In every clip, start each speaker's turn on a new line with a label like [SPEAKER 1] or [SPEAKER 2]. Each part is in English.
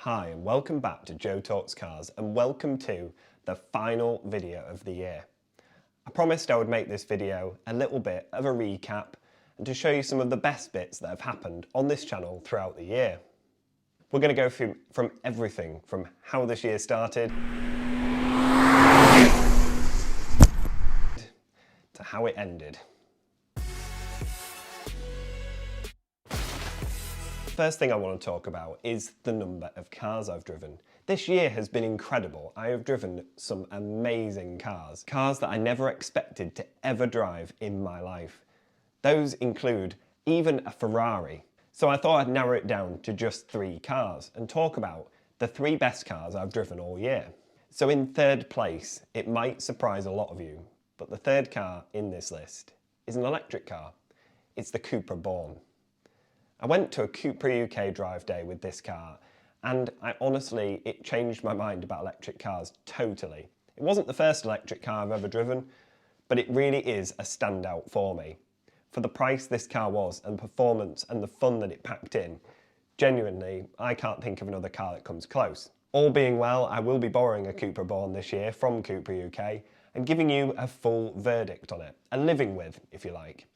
[SPEAKER 1] Hi and welcome back to Joe Talks Cars and welcome to the final video of the year. I promised I would make this video a little bit of a recap and to show you some of the best bits that have happened on this channel throughout the year. We're going to go through from everything from how this year started to how it ended. First thing I want to talk about is the number of cars I've driven. This year has been incredible. I have driven some amazing cars. Cars that I never expected to ever drive in my life. Those include even a Ferrari. So I thought I'd narrow it down to just 3 cars and talk about the 3 best cars I've driven all year. So in third place, it might surprise a lot of you, but the third car in this list is an electric car. It's the Cupra Born. I went to a Cupra UK drive day with this car and it changed my mind about electric cars totally. It wasn't the first electric car I've ever driven, but it really is a standout for me. For the price this car was and performance and the fun that it packed in, genuinely, I can't think of another car that comes close. All being well, I will be borrowing a Cupra Born this year from Cupra UK and giving you a full verdict on it, a living with, if you like.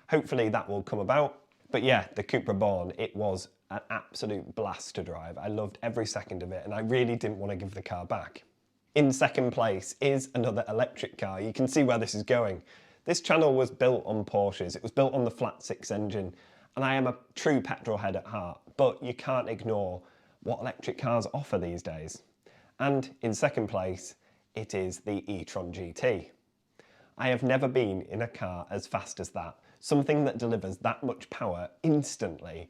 [SPEAKER 1] Hopefully that will come about. But yeah, the Cupra Born, it was an absolute blast to drive. I loved every second of it and I really didn't want to give the car back. In second place is another electric car. You can see where this is going. This channel was built on Porsches. It was built on the flat 6 engine and I am a true petrol head at heart, but you can't ignore what electric cars offer these days. And in second place, it is the Etron GT. I have never been in a car as fast as that. Something that delivers that much power instantly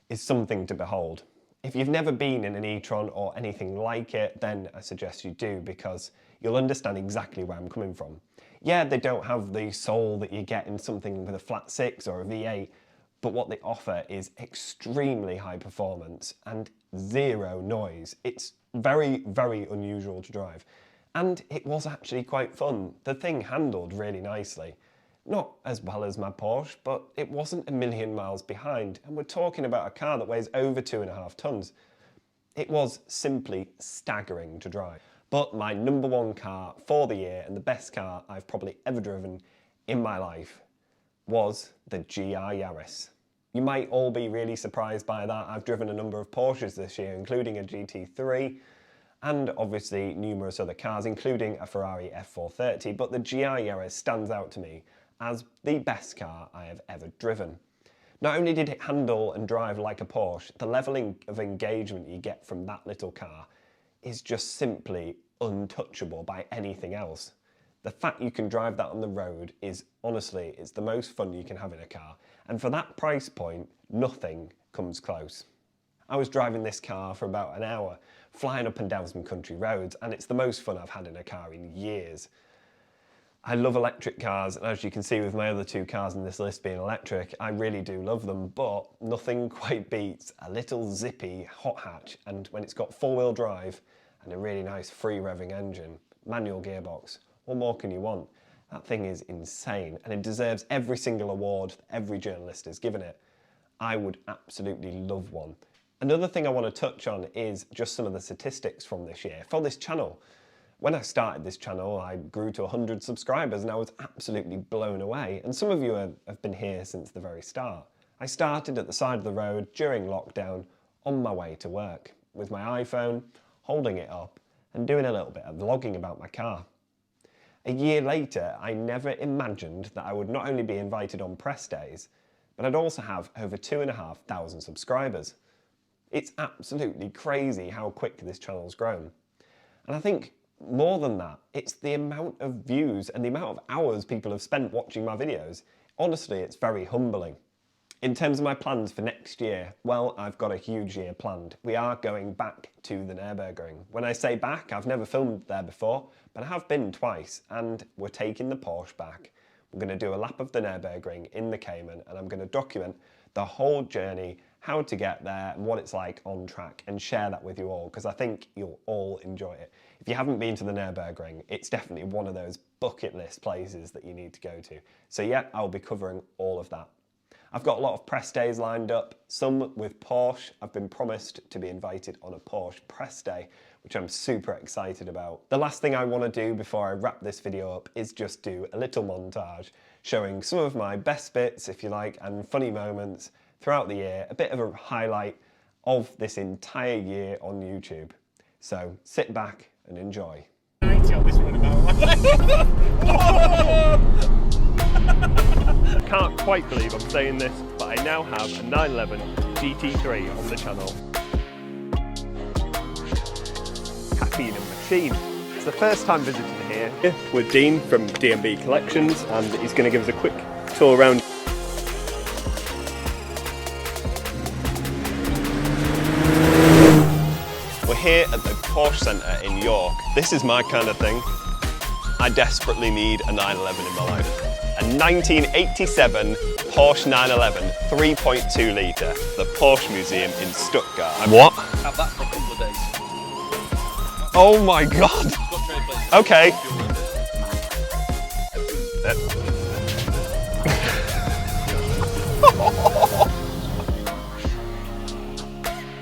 [SPEAKER 1] is something to behold. If you've never been in an e-tron or anything like it, then I suggest you do because you'll understand exactly where I'm coming from. Yeah, they don't have the soul that you get in something with a flat 6 or a V8, but what they offer is extremely high performance and 0 noise. It's very, very unusual to drive. And it was actually quite fun. The thing handled really nicely. Not as well as my Porsche, but it wasn't a million miles behind, and we're talking about a car that weighs over 2.5 tons. It was simply staggering to drive. But my number 1 car for the year, and the best car I've probably ever driven in my life, was the GR Yaris. You might all be really surprised by that. I've driven a number of Porsches this year, including a GT3, and obviously numerous other cars, including a Ferrari F430, but the GR Yaris stands out to me as the best car I have ever driven. Not only did it handle and drive like a Porsche, the level of engagement you get from that little car is just simply untouchable by anything else. The fact you can drive that on the road is honestly, it's the most fun you can have in a car. And for that price point, nothing comes close. I was driving this car for about an hour, flying up and down some country roads, and it's the most fun I've had in a car in years. I love electric cars, and as you can see with my other 2 cars in this list being electric, I really do love them, but nothing quite beats a little zippy hot hatch, and when it's got 4-wheel drive and a really nice free revving engine, manual gearbox, what more can you want? That thing is insane, and it deserves every single award that every journalist has given it. I would absolutely love one. Another thing I want to touch on is just some of the statistics from this year, for this channel. When I started this channel, I grew to 100 subscribers and I was absolutely blown away. And some of you have been here since the very start. I started at the side of the road during lockdown on my way to work with my iPhone, holding it up and doing a little bit of vlogging about my car. A year later, I never imagined that I would not only be invited on press days, but I'd also have over 2,500 subscribers. It's absolutely crazy how quick this channel's grown. And I think more than that, it's the amount of views and the amount of hours people have spent watching my videos. Honestly, it's very humbling. In terms of my plans for next year, well, I've got a huge year planned. We are going back to the Nürburgring. When I say back, I've never filmed there before, but I have been twice, and we're taking the Porsche back. We're going to do a lap of the Nürburgring in the Cayman, and I'm going to document the whole journey, how to get there and what it's like on track, and share that with you all because I think you'll all enjoy it. If you haven't been to the Nürburgring, it's definitely one of those bucket list places that you need to go to. So yeah, I'll be covering all of that. I've got a lot of press days lined up, some with Porsche. I've been promised to be invited on a Porsche press day, which I'm super excited about. The last thing I want to do before I wrap this video up is just do a little montage showing some of my best bits, if you like, and funny moments throughout the year, a bit of a highlight of this entire year on YouTube. So sit back and enjoy.
[SPEAKER 2] I can't quite believe I'm saying this, but I now have a 911 GT3 on the channel. Caffeine and machine. It's the first time visiting here with Dean from D&B Collections, and he's going to give us a quick tour around.
[SPEAKER 1] We're here at the Porsche Centre in York. This is my kind of thing. I desperately need a 911 in my life. A 1987 Porsche 911 3.2 litre, the Porsche Museum in Stuttgart. What?
[SPEAKER 3] Have that for a couple of days.
[SPEAKER 1] Oh my god! Okay.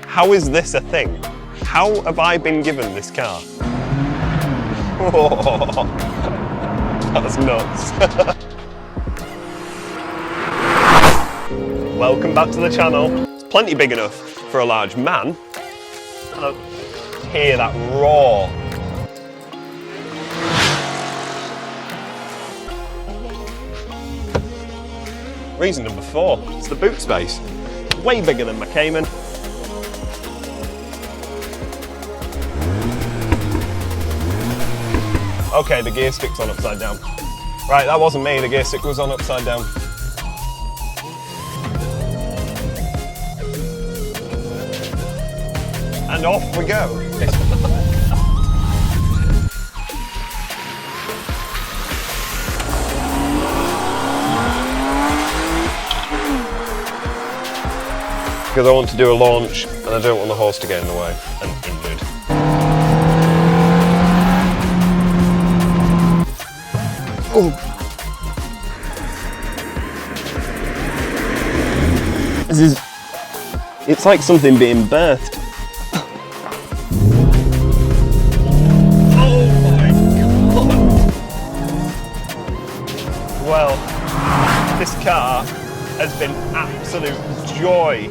[SPEAKER 1] How is this a thing? How have I been given this car? Oh, that's nuts. Welcome back to the channel. It's plenty big enough for a large man. Hello. Hear that roar. Reason number 4, it's the boot space. Way bigger than my Cayman. Okay, the gear stick's on upside down. Right, that wasn't me, the gear stick was on upside down. And off we go. Because I want to do a launch and I don't want the horse to get in the way and injured. Oh. It's like something being birthed.
[SPEAKER 2] Oh my god!
[SPEAKER 1] Well, this car has been absolute joy.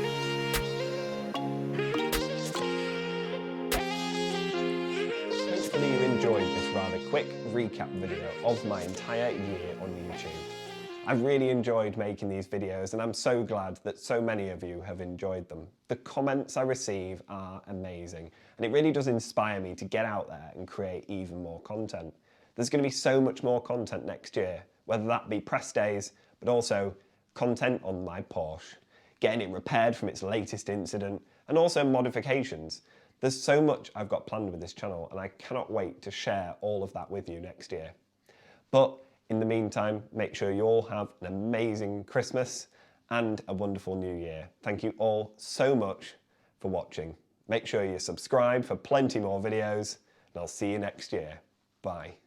[SPEAKER 1] Hopefully you enjoyed this rather quick recap video of my entire year on YouTube. I've really enjoyed making these videos and I'm so glad that so many of you have enjoyed them. The comments I receive are amazing and it really does inspire me to get out there and create even more content. There's going to be so much more content next year, whether that be press days, but also content on my Porsche, getting it repaired from its latest incident, and also modifications. There's so much I've got planned with this channel and I cannot wait to share all of that with you next year. But in the meantime, make sure you all have an amazing Christmas and a wonderful New Year. Thank you all so much for watching. Make sure you subscribe for plenty more videos and I'll see you next year. Bye.